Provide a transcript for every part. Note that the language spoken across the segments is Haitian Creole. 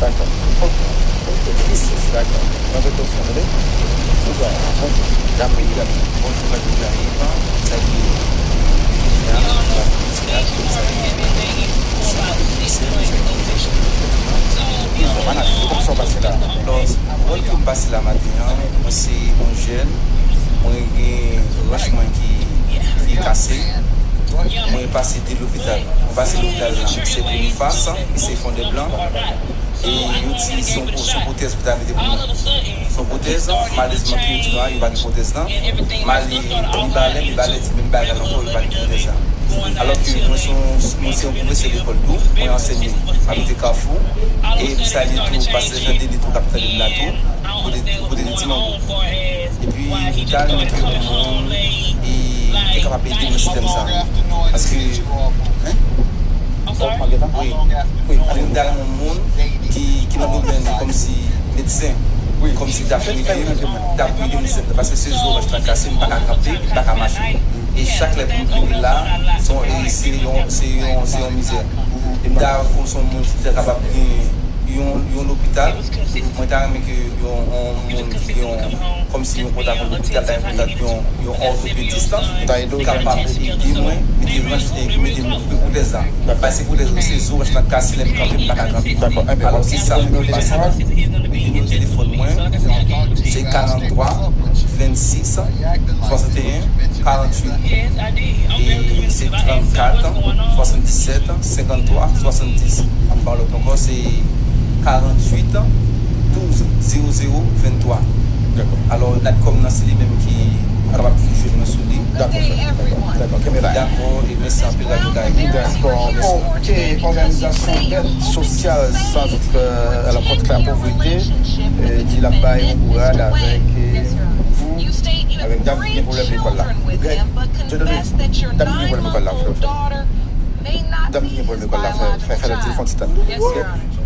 D'accord. Ok. D'accord. Dans votre question, vous bonjour. Bonjour, Voilà, comment ça passe là? alors, moi qui me passe là maintenant, moi c'est un jeune, moi j'ai un roche qui est cassé, moi passé de l'hôpital. On passe de l'hôpital là, c'est pour une face, et c'est fond de blanc. Et il utilise son prothèse pour t'arrêter pour nous. Son prothèse, malheureusement, il va une prothèse là. Mal, il balait, même bagarre encore, il va une prothèse là. Alors que moi, c'est un professeur de l'école d'où, moi enseigné à l'hôtel Carrefour. Et ça, il est tout, parce que j'ai des tout capitales de la tour, pour des dimanches. Et puis, il a montré au monde, et il est capable d'aider le système ça. Parce que, hein? Oui, on a un monde qui n'a pas besoin comme si médecin, comme si tu as fait parce que ces jours, je t'ai cassé, je ne peux pas capter, je ne peux pas marcher. Et chaque lettre qui là, c'est en misère. Et pour son monde qui est capable de un hôpital, moi j'ai un monde qui comme si on contact l'hôpital, un orthopédiste capable d'aider moi, de prothèses. Parce que pour les jours, je vais casser les camps. Alors si ça me passe, le téléphone moi, c'est 43 26 61 48 et c'est 34 77 53 70. Encore l'autre encore c'est 48 12 00 23. D'accord. Alors là comme c'est lui même qui est capable de jouer dans soulier. D'accord. Caméra. D'accord, et merci un peu D'accord. Ok, organisation d'aide sociale sans doute à la porte de la pauvreté, qui l'a baillé au courage avec vous, avec Dame qui a problème de l'école là. Je donne Dame qui a problème de l'école là. Dame qui a problème de l'école là. Faire le téléphone titan.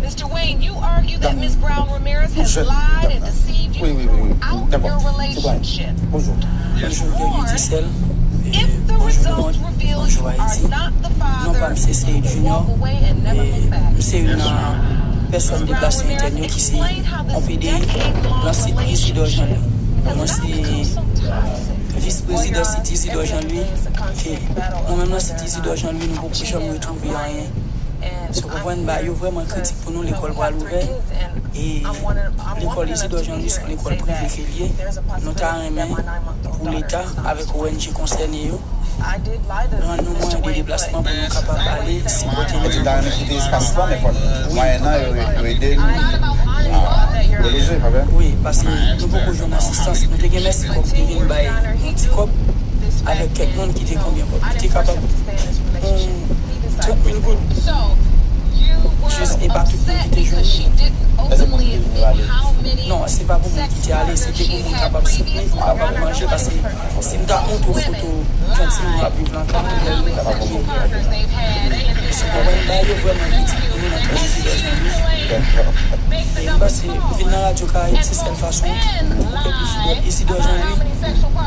Mr. Wayne, you argue that Ms. Brown Ramirez has lied and deceived you throughout your relationship. Bonjour. Bonjour, Gisèle. If the results reveal you are not the father, c'est Junior. walk away and never look back. C'est une personne déplacée intérieure qui s'est empêchée dans cette Isidore Jean-Louis. Moi, c'est vice-président de Isidore Jean-Louis. Moi-même, dans cette Isidore Jean-Louis, nous ne pouvons jamais retrouver rien. Se comprendre, il y a vraiment critique pour nous, l'école va l'ouvrir. Et l'école Isidore Jean-Louis, c'est l'école privée qui est liée. Nous avons pour l'État, avec l'ONG concerné, rendre nous moyens de déplacement pour nous capables d'aller si Dans l'espace là, mais moyennant, il y a aidé le léger, pas vrai? Oui, parce que nous beaucoup de assistance. Nous avons merci pour venir un petit cop avec quelqu'un qui était combien qui était capable. 30 000 gouttes. Juste et pas tout qui était joué. Non, c'est pas pour moi qui était allé, c'était pour moi capable de soutenir, capable de manger parce que si nous avons une photo, gentiment, la plus blanche, c'est vraiment critique pour nous notre Isidore Jean-Louis. Et venir à la radio, c'est cette façon pour que Isidore Jean-Louis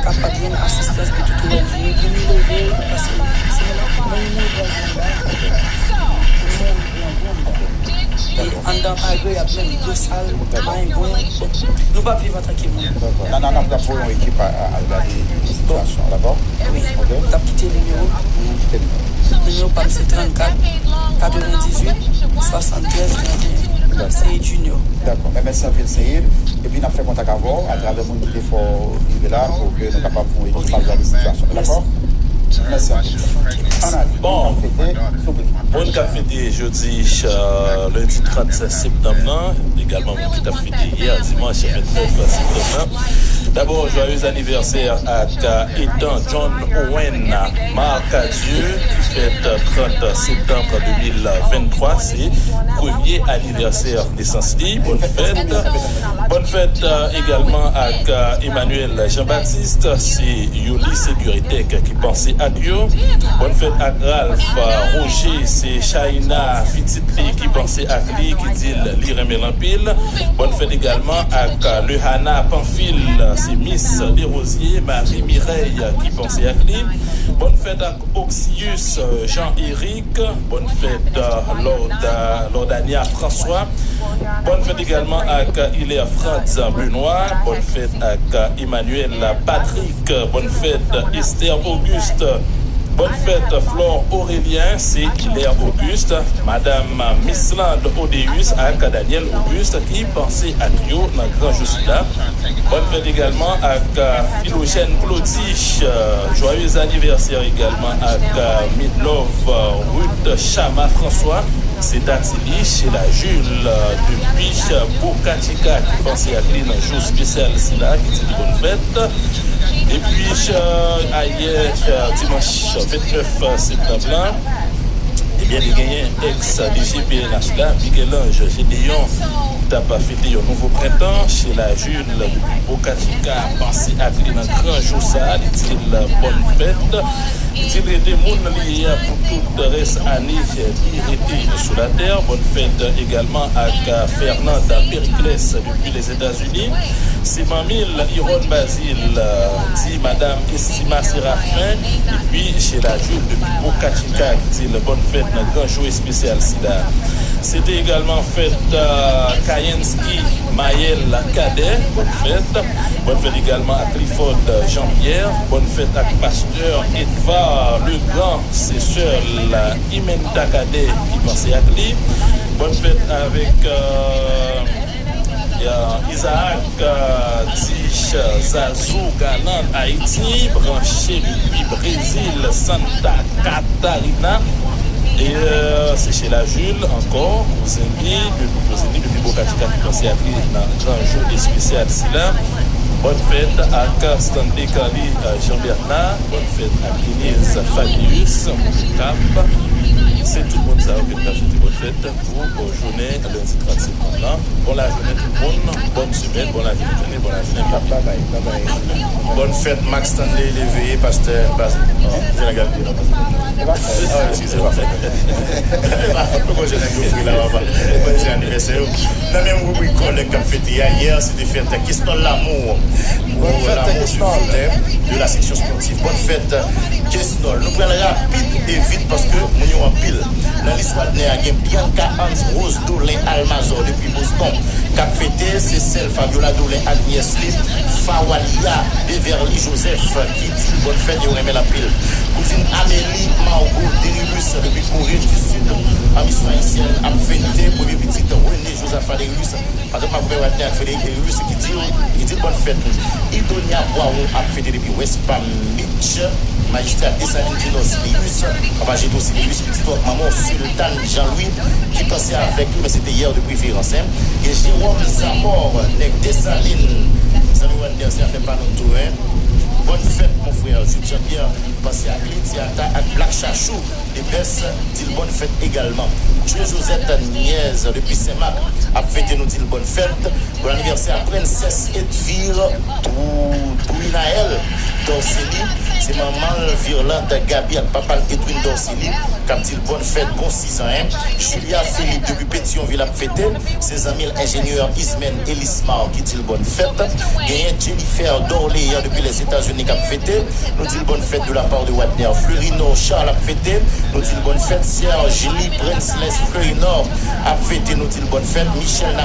capable de donner assistance de tout le monde, de nous lever parce que c'est et en dans il y a même deux salles, nous ne pouvons pas vivre tranquillement. Non, nous avons une équipe à regarder la situation, d'accord? Oui, on a quitté le numéro. Le numéro c'est 34 98 73 21. C'est Junior. D'accord, mais merci un peu, Seyir. Et puis, nous avons fait contact avec vous, à travers le monde qui est fort arriver là pour que nous soyons capables de équipe à regarder la situation, d'accord? Merci un peu. Bon, on a fêté jeudi, lundi 30 septembre, également on a fêté hier, dimanche 29 septembre. D'abord, joyeux anniversaire à Ethan John Owen, Marc Dieu, qui fête 30 septembre 2023. C'est le premier anniversaire naissance. Bonne fête. Bonne fête également à Emmanuel Jean-Baptiste, c'est Yoli Sécurité qui pensait à Dieu. Bonne fête à Ralph Roger, c'est Shaina Petite qui pensait à lui, qui dit l'Iremé Lampile. Bonne fête également à le Hana Pamphile, c'est Miss Desrosiers, Marie Mireille qui pensait à lui. Bonne fête à Oxius Jean-Éric. Bonne fête Lordania François. Bonne fête également à Hilaire Franz Benoît. Bonne fête à Emmanuel Patrick. Bonne fête Esther Auguste. Bonne fête Flore Aurélien, c'est Hilaire Auguste, Madame Missland Odeus avec Daniel Auguste qui pensait à Trio dans le Grand Jusida. Bonne fête également avec Philogène Claudich. Joyeux anniversaire également avec Midlove Ruth Chama François. C'est Atili chez la Jules depuis Bokatika qui pensait à lui dans un jour spécial là, qui dit bonne fête. Et puis, hier, dimanche 29 septembre, eh bien, il y a gagné ex-DGPNH là, Miguel-Ange Gédéon, qui a fêté un nouveau printemps chez la Jules depuis Bokatika, pensé à lui dans un grand jour ça, il dit bonne fête. Il dit des gens liés pour tout le reste année qui était sur la terre. Bonne fête également à Fernande Périclès depuis les États-Unis. C'est Mamil Iron Basile, dit Madame Estima Séraphin. Et puis chez la Jules depuis Bokatika qui dit bonne fête dans le grand jour spécial Sida. C'était également fête Kayenski Maël Cadet. Bonne fête. Bonne fête également à Clifford Jean-Pierre. Bonne fête à Pasteur Edouard le Grand, c'est sœur Imenta Cadet qui pensait à lui. Bonne fête avec Isaac Tish Zazou Ganan Haïti, branché depuis Brésil, Santa Catarina. Et c'est chez la Jules encore, vous aimez depuis Bokatika qui pensait à lui dans un grand jour spécial ici là. Bonne fête à Stanley Kali Jean-Bernard, bonne fête à Denise Fabius, Cap. C'est tout le monde ça qui a souhaité bonne fête pour journée lundi 30 septembre. Bon la journée tout le monde, bonne semaine, bon la journée, bon la journée. Bonne fête Max Stanley Léveillé, pasteur Basile. Je l'ai gardé là. Excusez-moi. Pourquoi je n'ai pas là-bas? Bon anniversaire. Dans la même rubrique qu'on a fêté hier, c'était fête question de l'amour. L'amour sur le thème de la section sportive. Bonne fête question. Nous prenons rapide et vite parce que nous sommes en pile. Dans l'histoire de il y a Bianca Hans Rose Dolin Almazor depuis Boston. Cap fêté, c'est celle Fabiola Dolin Agnès Lip, Fawalia Beverly Joseph qui dit bonne fête et on remet la pile. Cousine Amélie Margot Deribus depuis Corée du Sud. Amis haïtienne a fêté premier petit René Joseph Deribus. Parce que ma première année a fêté Deribus qui dit bonne fête. Idonia Boiron a fêté depuis West Palm Beach. Magistrat Dessalines Dinos Lius, Papa Gédo Silius, petit maman Sultan Jean-Louis, qui passait avec lui, mais c'était hier de préférence. Et Jérôme Zamor, Nec Dessalines, Samuel Anderson, fait pas notre tour. Bonne fête, mon frère. Jules Jean-Pierre, passé à Clitiata, à Black Chachou, et Bess, dit bonne fête également. Dieu Josette Nièze, depuis Saint-Marc, a fêté nous dit bonne fête. Pour l'anniversaire à Princesse Edvire, Touinaël, Dorseli, c'est maman virulente Gabi et papa Edwin Dorseli, qui a dit bonne fête, bon 6 ans. Julia Philippe, depuis Pétionville, a fêté. Ses amis ingénieurs Ismen Elismar, qui dit bonne fête. Gagné Jennifer Dorley, depuis les États-Unis, qui a fêté. Nous dit bonne fête de la part de Wadner. Fleurino Charles a fêté. Nous dit bonne fête. Serge Lee Princeless Fleurino a fêté. Nous dit bonne fête. Michel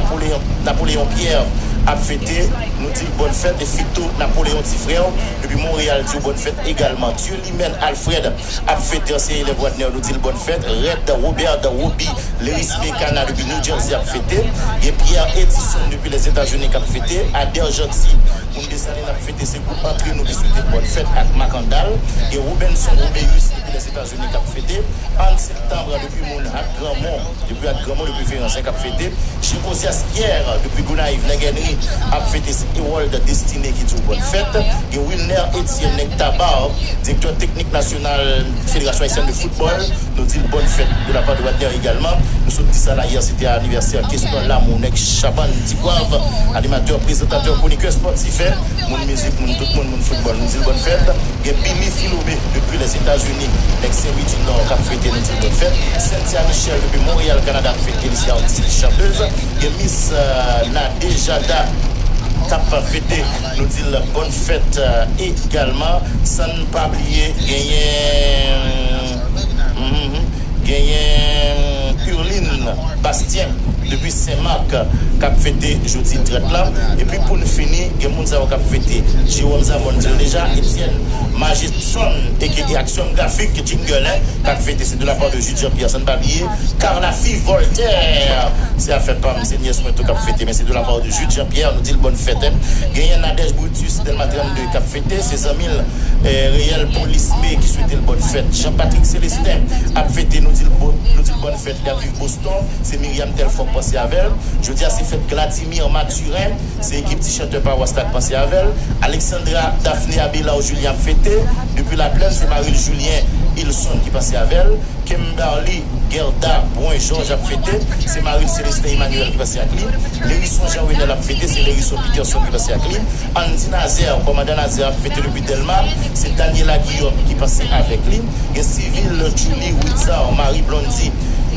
Napoléon Pierre a fêté. Nous dit bonne fête. Et Fito Napoléon Tifrère depuis Montréal dit bonne fête également. Dieu Limen Alfred a fêté. C'est les Wadner. Nous dit bonne fête. Red Robert Roby Léris Mekana depuis New Jersey a fêté. Et Pierre Edison depuis les États-Unis qui a fêté. Adèle Gentil pour nous descendre a fêté ses groupes entre nous qui souhaitent bonne fête à Macandal. Et Robinson Robéus depuis les États-Unis qui a fêté. En septembre depuis mon Grandmont depuis Férancin qui a fêté. Chicosias Pierre depuis Gonaïve Negenri a fêté ses World Destiné qui dit bonne fête. Et Wilner Etienne Nectabar, directeur technique national Fédération haïtienne de football, nous dit bonne fête de la part de Wadner également. Nous sommes dit ça là hier, c'était anniversaire question là, mon ex Chaban Tigouave, animateur, présentateur, chroniqueur sportif, mon musique, tout le monde, mon football, nous dit bonne fête. Et Billy Philobé depuis les États-Unis, ex-Saint-Louis du Nord, qui a fêté, nous dit bonne fête. Cynthia Michel depuis Montréal, Canada, qui a fêté, ici artiste chanteuse. Et Miss Nadejada qui a fêté, nous dit la bonne fête également. Sans ne pas oublier, gagner Urline Bastien depuis Saint-Marc qui a fêté jeudi 30 là. Et puis pour nous finir, il y a des gens qui ont fêté Jérôme Zamon déjà, Etienne Magistron et Action Graphique Jingle qui a fêté, c'est de la part de Jules Jean-Pierre Sanbablier. Carnafi Voltaire, c'est à faire pas c'est Niès qui a fêté, mais c'est de la part de Jules Jean-Pierre, nous dit le bonne fête. Gagné Nadège Brutus Delma 32 qui a fêté, c'est Zamil Réel Police B qui souhaitait le bonne fête. Jean-Patrick Célestin a fêté, nous dit le bonne fête, il a vécu Boston, c'est Myriam Telfort pensé à elle. Je dis à ces fêtes Vladimir Mathurin, c'est équipe petit chanteur par Wastad pensé à elle. Alexandra Daphné Abela ou Julien fêté. Depuis la plaine, c'est Marie Julien Ilson qui passait à elle. Kimberly Gerda Boin Georges a fêté, c'est Marie Célestin Emmanuel qui passait à Clim. Lérisson Jean-Renel a fêté, c'est Lérisson Peterson qui passait à Clim. Andy Nazer, commandant Nazer a fêté depuis Delma, c'est Daniela Guillaume qui passait avec Clim. Et Civil Julie Witzar, Marie Blondy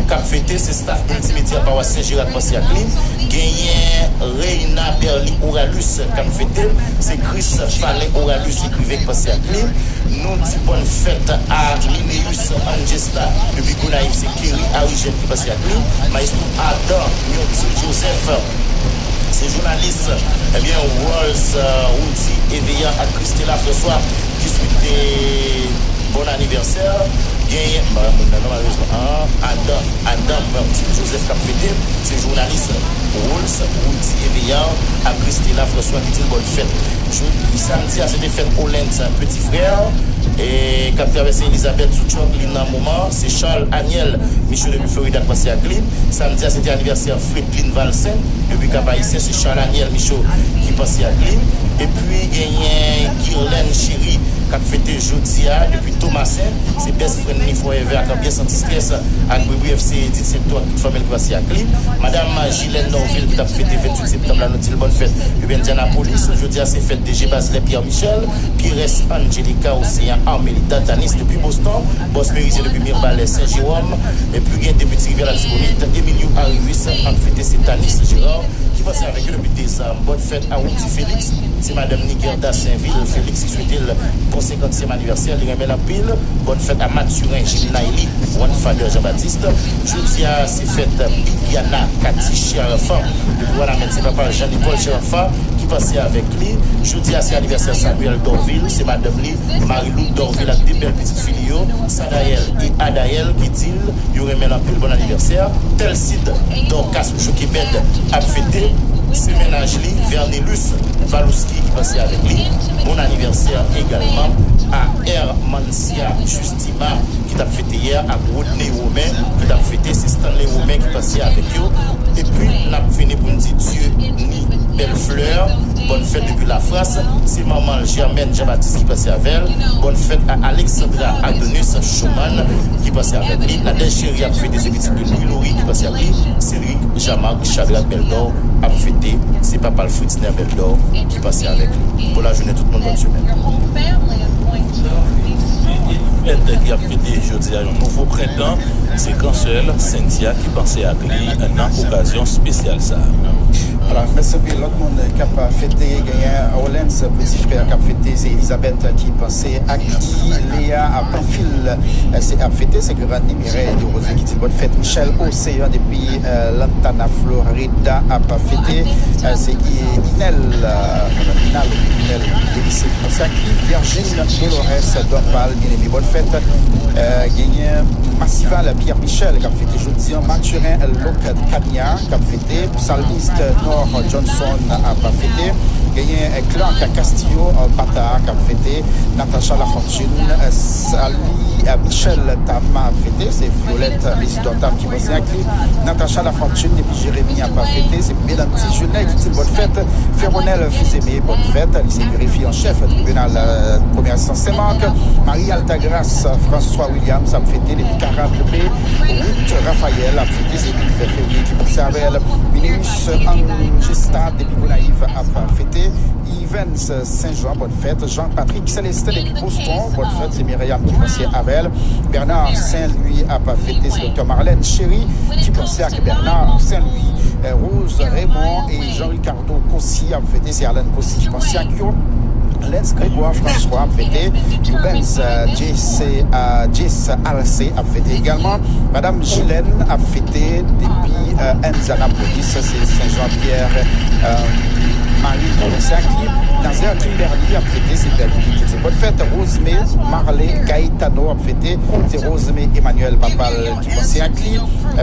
qui a fêté, c'est staff multimédia par Saint-Gérard passé à Clim. Gagné Reina Berli Oralus qui a fêté, c'est Chris Fallet Oralus écrivain qui passé à Clim. Nous disons bonne fête à Linéus Angesta depuis Gonaïf, c'est Kerry Arigène qui passait à Clim. Maestro Adam Miotti Joseph, c'est journaliste, eh bien, Walls Woody Eveya à Christella François qui souhaitait bon anniversaire. Gagné, malheureusement, Adam Joseph Capfété, c'est journaliste Walls Woody Eveya à Christella François qui dit bonne fête. Samedi, c'était fête Olens, petit frère. Et qui a traversé Elisabeth Souchok, l'île moment, c'est Charles Aniel, Michel depuis Florida, passé à Clim. Samedi, c'était anniversaire Frédline Valsin, depuis Cap-Haïtien, c'est Charles Aniel, Michel qui passait à Clim. Et puis, gagné Kirlen Chéri, qui a fêté jeudi, depuis Thomasin, c'est Best Friend Forever, qui a bien senti stress avec Bébé FC, 17 toi, toute famille qui passait à Clim. Madame Gilène Norville, qui a fêté 28 septembre, la note bonne fête, depuis Indianapolis. Jeudi, c'est fête DG Baselet Pierre-Michel, Pires Angelica aussi, Armélita Tanis depuis Boston, Boss Mérisé depuis Mirbalais Saint-Jérôme, et puis il y a des petits rivières à Tibonite, Emilio Arius, en fêté c'est Tanis Gérard, qui passe avec eux depuis des âmes. Bonne fête à Outi Félix, c'est Madame Nigerda Saint-Ville, Félix qui souhaitait le pour 50e anniversaire, il remet la pile. Bonne fête à Mathurin, Gilles Naili, One Father Jean-Baptiste. Jeudi à c'est fête Bibiana Cathy Chirafa, depuis voilà, c'est papa Jean-Paul Chirafa qui passait avec lui. Jeudi à c'est anniversaire Samuel Dorville, c'est Madame Lee, Marie-Lou Dorville avec des belles petites filles, Sadaël et Adaël qui dit, il remet la pile, bon anniversaire. Telcide Dorcas Joukibed a fêté. C'est Ménageli, Vernelus Valouski qui passait avec lui. Bon anniversaire également à Hermancia Justima qui t'a fêté hier, à Rodney Romain qui t'a fêté, c'est Stanley Romain qui passait avec eux. Et puis, on a fini pour nous dire Dieu ni belle fleur. Bonne fête depuis la France. C'est maman Germaine Jean-Baptiste qui passait avec elle. Bonne fête à Alexandra Adonis Schumann qui passait avec lui. La déchérie a fêté ses petites de Louis Laurie qui passait avec lui. Cédric Jamarc Chagrin Beldor a fêté. C'est papa le Fritzner Beldor qui passait avec lui. Pour la journée, tout le monde bonne semaine. Fête qui a fêté jeudi à un nouveau printemps, c'est Cancel Cynthia qui pensait à lui en occasion spéciale ça. Alors, merci beaucoup. L'autre monde qui a fêté, Orlens, petit frère qui a fêté, c'est Elisabeth qui pensait à qui, Léa à Panfil, c'est à fêter, c'est Granny Mireille de Rosé qui dit bonne fête. Michel Océan depuis Lantana Florida a pas fêté, c'est Inel de lycée Français qui, Virginie Dolores d'Opal, bien aimé, bonne fête. Gagné Massival Pierre Michel qui a fêté jeudi, Mathurin Loc Kania qui a fêté, Salmiste Nord Johnson a pas fêté. Gagné Clark Castillo Bata qui a fêté. Natacha Lafortune, Sally Michel Tam a fêté. C'est Violette Isidore Tam qui passait avec lui. Natacha Lafortune et puis Jérémy a pas fêté. C'est Mesdames Tijonnet qui dit bonne fête. Féronel Fils-Aimé, bonne fête. Lycée vérifié en chef tribunal première instance Saint-Marc. Marie Altagrace, François Williams a fêté. Les 40 B. Ruth Raphaël a fêté. C'est le février qui passait avec elle. Minus Angesta depuis Gonaïve a pas fêté. Evans Saint-Jean, bonne fête. Jean-Patrick Célestin depuis Boston, bonne fête. C'est Myriam qui passait avec elle. Bernard Saint-Louis a pas fêté. C'est Dr Marlène Chéri qui passait avec Bernard Saint-Louis. Rose Raymond et Jean-Ricardo Cossi a fêté, c'est Alain Cossi, je pense, Siakio. Lenz Grégoire François a fêté, Rubens Jess Alcé a fêté également, Madame Gilène a fêté depuis Enzanapolis, c'est Saint-Jean-Pierre, Marie Siakli, Nazaire Kimberly a fêté, c'est Berlin, c'est bonne fête, Rosemé Marley Gaetano a fêté, c'est Rosemé Emmanuel Papal qui pense Siakli,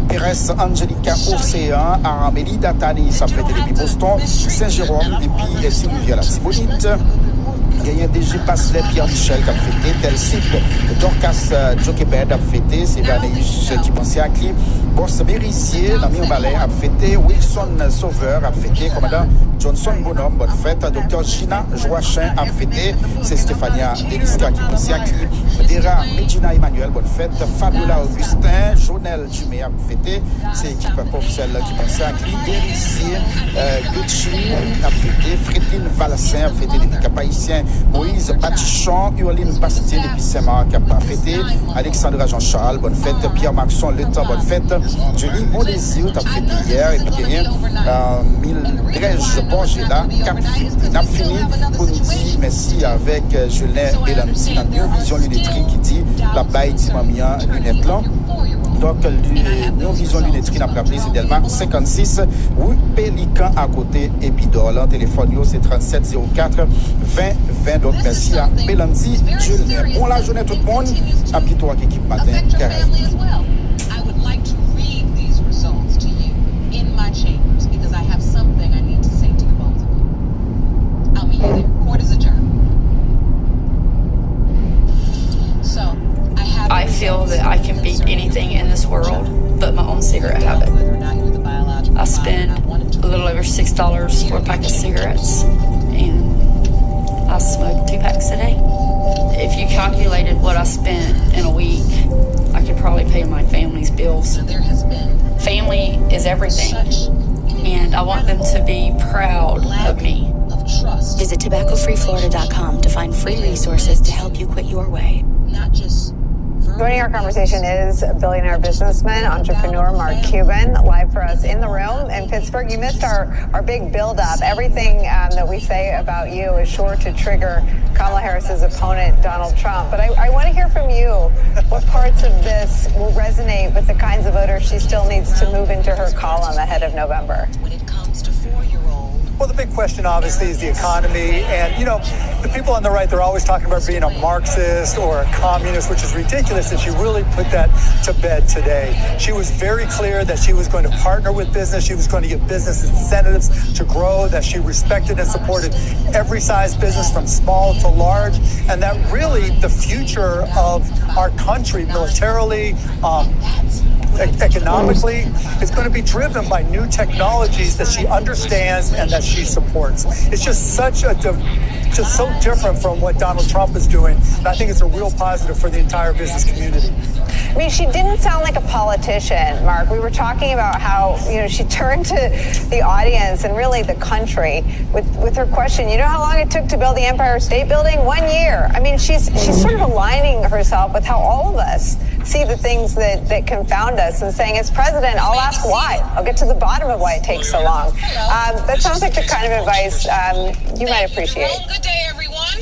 Pérez Angelica Océan, Aramélie Datanis a fêté depuis Boston, Saint-Jérôme depuis Sylvia la Sibonite. Il y a DG Passelet Pierre-Michel qui a fêté, tel site Dorcas Joquebed a fêté, c'est Vanéus qui pensait à qui. Boss Mérisier, l'ami Malais a fêté, Wilson Sauveur a fêté, commandant Johnson Bonhomme, bonne fête, Dr Gina Joachim a fêté, c'est Stéphania Deliska qui pensait à qui. Dera Medina Emmanuel, bonne fête, Fabiola Augustin, Jonel Dumé a fêté, c'est l'équipe professionnelle qui pensait à qui. Mérisier, Gucci a fêté, Frédine Valsin a fêté, des Cap-Haïtiens. Moïse Batichon, Urline Bastien depuis Saint-Marc qui a fêté, Alexandra Jean-Charles, bonne fête, Pierre Maxon, Le Temps, bonne fête, Julie Mondésir, tu as fêté hier, et puis rien, Mildred Borgela, Cap on a fini pour nous dire merci avec Julien Belancy, la New Vision Lunetterie qui dit la baille Timamia Lunette là. Donc, New Vision Lunetterie n'a pas appelé, c'est Delma 56, rue Pélican à côté Épidore. Téléphone, c'est 3704 20. Donc, merci à Belancy, Julien. Bon, la journée tout le monde, à puis toi qui équipe matin, carré. I feel that I can beat anything in this world but my own cigarette habit. I spend a little over $6 for a pack of cigarettes, and I smoke 2 packs a day. If you calculated what I spent in a week, I could probably pay my family's bills. Family is everything, and I want them to be proud of me. Visit tobaccofreeflorida.com to find free resources to help you quit your way. Joining our conversation is billionaire businessman, entrepreneur Mark Cuban, live for us in the room in Pittsburgh. You missed our big build-up. Everything that we say about you is sure to trigger Kamala Harris's opponent, Donald Trump. But I want to hear from you what parts of this will resonate with the kinds of voters she still needs to move into her column ahead of November. Well, the big question, obviously, is the economy. And, you know, the people on the right, they're always talking about being a Marxist or a communist, which is ridiculous, and she really put that to bed today. She was very clear that she was going to partner with business. She was going to give business incentives to grow, that she respected and supported every size business from small to large, and that really the future of our country militarily, economically, is going to be driven by new technologies that she understands and that she supports. It's just such a just so different from what Donald Trump is doing, and I think it's a real positive for the entire business community. I mean, she didn't sound like a politician, Mark. We were talking about how, you know, she turned to the audience and really the country with her question. You know how long it took to build the Empire State Building? 1 year. I mean, she's sort of aligning herself with how all of us see the things that confound us and saying, as president, I'll ask why. I'll get to the bottom of why it takes so long. That sounds like the kind of advice you might appreciate. Good day, everyone.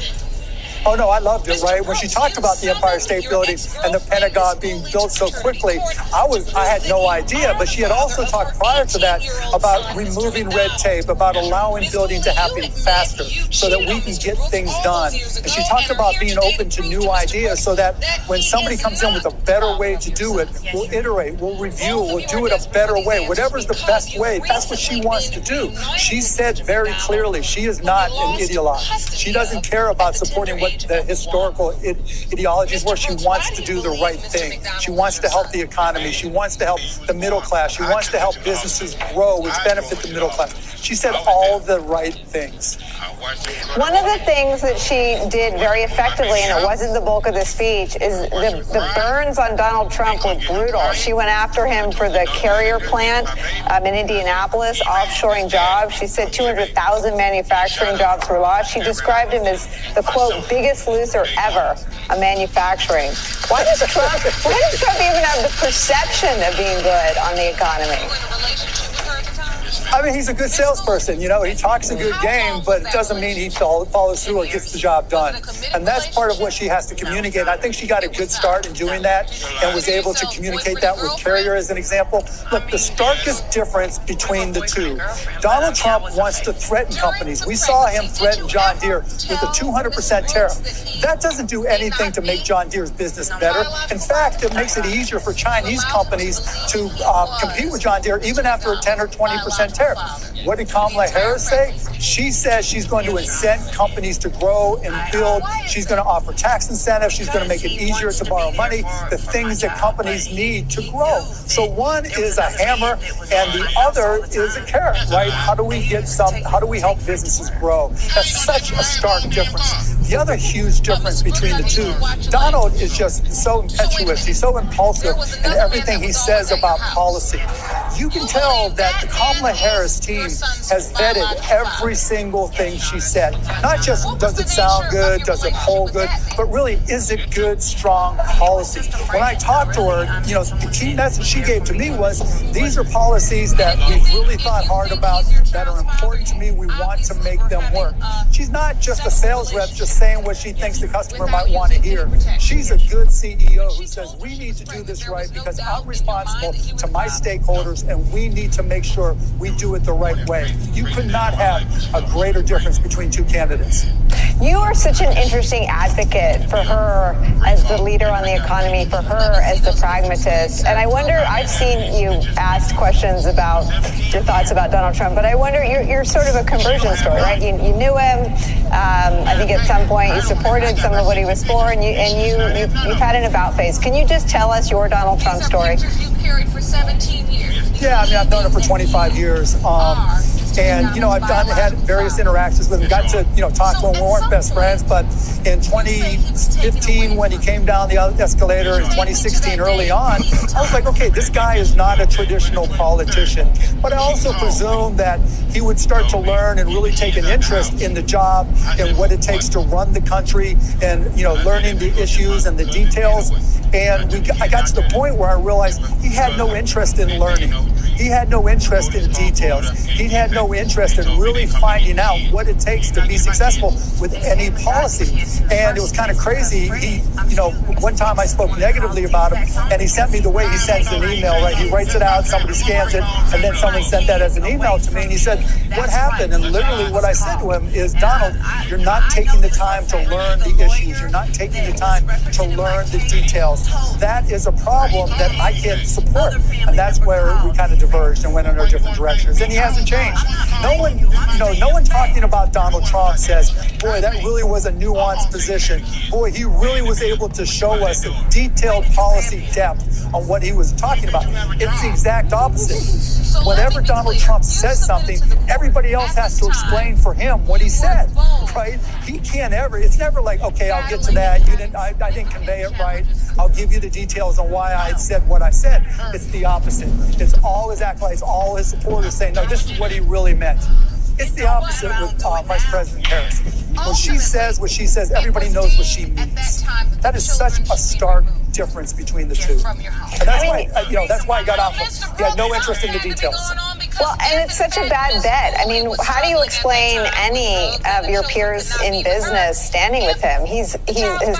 Oh, no, I loved it, right? When she talked about the Empire State Building and the Pentagon being built so quickly, I had no idea. But she had also talked prior to that about removing red tape, about allowing building to happen faster so that we can get things done. And she talked about being open to new ideas so that when somebody comes in with a better way to do it, we'll iterate, we'll review, we'll do it a better way. Whatever's the best way, that's what she wants to do. She said very clearly she is not an ideologue. She doesn't care about supporting what the historical ideologies where she wants to do the right thing. She wants to help the economy. She wants to help the middle class. She wants to help businesses grow, which benefit the middle class. She said all the right things. One of the things that she did very effectively, and it wasn't the bulk of the speech, is the burns on Donald Trump were brutal. She went after him for the Carrier plant in Indianapolis, offshoring jobs. She said 200,000 manufacturing jobs were lost. She described him as the, quote, biggest loser ever of manufacturing. Why does Trump even have the perception of being good on the economy? I mean, he's a good salesperson. You know, he talks a good game, but it doesn't mean he follows through or gets the job done. And that's part of what she has to communicate. I think she got a good start in doing that and was able to communicate that with Carrier as an example. Look, the starkest difference between the two. Donald Trump wants to threaten companies. We saw him threaten John Deere with a 200% tariff. That doesn't do anything to make John Deere's business better. In fact, it makes it easier for Chinese companies to compete with John Deere even after a 10 or 20% tariff. What did Kamala Harris say? She says she's going to incent companies to grow and build. She's going to offer tax incentives. She's going to make it easier to borrow money, the things that companies need to grow. So one is a hammer and the other is a carrot, right? How do we help businesses grow? That's such a stark difference. The other huge difference between the two, Donald is just so impetuous. He's so impulsive in everything he says about policy. You can tell that the Kamala Harris team has vetted every single thing she said. Not just does it sound good, does it hold good, but really is it good, strong policy. When I talked to her, you know, the key message she gave to me was, these are policies that we've really thought hard about, that are important to me. We want to make them work. She's not just a sales rep just saying what she thinks the customer might want to hear. She's a good CEO who says, we need to do this right because I'm responsible to my stakeholders and we need to make sure we do it the right way. You could not have a greater difference between two candidates. You are such an interesting advocate for her as the leader on the economy, for her as the pragmatist. And I wonder, I've seen you asked questions about your thoughts about Donald Trump, but I wonder, you're sort of a conversion story, right? You knew him. I think at some point you supported some of what he was for, and you've had an about face. Can you just tell us your Donald Trump story? You carried for 17 years. Yeah, I mean, I've known him for 25 years. And, you know, I've had various interactions with him, got to, you know, talk to him. We weren't best friends, but in 2015, when he came down the escalator, in 2016, early on, I was like, okay, this guy is not a traditional politician. But I also presumed that he would start to learn and really take an interest in the job and what it takes to run the country and, you know, learning the issues and the details. And I got to the point where I realized he had no interest in learning. He had no interest in details. He had no interest in really finding out what it takes to be successful with any policy. And it was kind of crazy. You know, one time I spoke negatively about him, and he sent me the way he sends an email, right? He writes it out, somebody scans it, and then someone sent that as an email to me, and he said, what happened? And literally what I said to him is, Donald, you're not taking the time to learn the issues. You're not taking the time to learn the details. That is a problem that I can't support. And that's where we kind of diverged and went in our different directions. And he hasn't changed. No one talking about Donald Trump says, boy, that really was a nuanced position. Boy, he really was able to show us a detailed policy depth on what he was talking about. It's the exact opposite. Whenever Donald Trump says something, everybody else has to explain for him what he said, right? He can't ever, it's never like, okay, I'll get to that. I didn't convey it right. I'll give you the details on why I said what I said. It's the opposite. It's all his acolytes, all his supporters saying, no, this is what he really meant. It's the opposite with Vice President Harris. When she says what she says, everybody knows what she means. That is such a stark difference between the two. And that's why, that's why I got off of. He had no interest in the details. Well, and it's such a bad bet. I mean, how do you explain any of your peers in business standing with him? His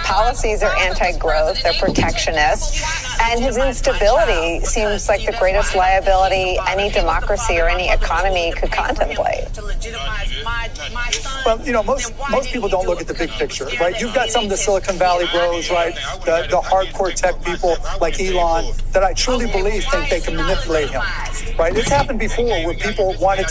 policies are anti-growth, they're protectionist, and his instability seems like the greatest liability any democracy or any economy could contemplate. Well, most people don't look at the big picture, right? You've got some of the Silicon Valley bros, right? The hardcore tech people like Elon that I truly believe think they can manipulate him, right? It's happened before where people wanted to